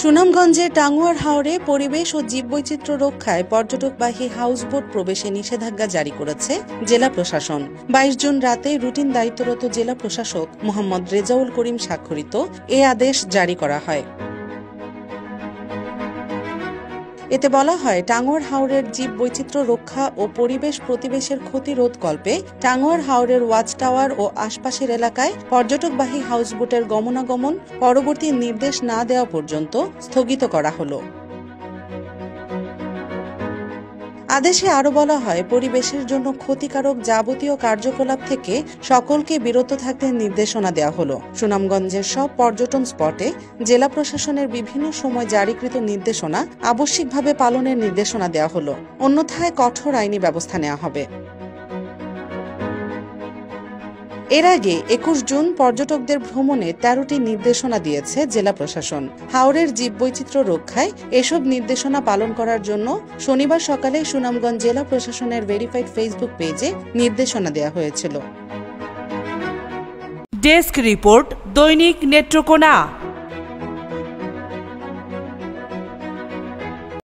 সুনামগঞ্জের টাঙ্গুয়ার হাওরে পরিবেশ ও জীববৈচিত্র্য রক্ষায় পর্যটকবাহী হাউসবোট প্রবেশে নিষেধাজ্ঞা জারি করেছে জেলা প্রশাসন। ২২ জুন রাতে রুটিন দায়িত্বরত জেলা প্রশাসক মোহাম্মদ রেজাউল করিম স্বাক্ষরিত এ আদেশ জারি করা হয়। এতে বলা হয়, টাঙ্গুয়ার হাওরের জীববৈচিত্র্য রক্ষা ও পরিবেশ প্রতিবেশের ক্ষতি রোধকল্পে টাঙ্গুয়ার হাওরের ওয়াচ টাওয়ার ও আশপাশের এলাকায় পর্যটকবাহী হাউসবোটের গমনাগমন পরবর্তী নির্দেশ না দেওয়া পর্যন্ত স্থগিত করা হলো। আদেশে আরও বলা হয়, পরিবেশের জন্য ক্ষতিকারক যাবতীয় কার্যকলাপ থেকে সকলকে বিরত থাকতে নির্দেশনা দেওয়া হলো। সুনামগঞ্জের সব পর্যটন স্পটে জেলা প্রশাসনের বিভিন্ন সময় জারিকৃত নির্দেশনা আবশ্যিকভাবে পালনের নির্দেশনা দেওয়া হলো, অন্যথায় কঠোর আইনি ব্যবস্থা নেওয়া হবে। এর আগে ২১ জুন পর্যটকদের ভ্রমণে ১৩টি নির্দেশনা দিয়েছে জেলা প্রশাসন। হাওরের জীববৈচিত্র্য রক্ষায় এসব নির্দেশনা পালন করার জন্য শনিবার সকালে সুনামগঞ্জ জেলা প্রশাসনের ভেরিফাইড ফেসবুক পেজে নির্দেশনা দেওয়া হয়েছিল। ডেস্ক রিপোর্ট, দৈনিক নেত্রকোনা।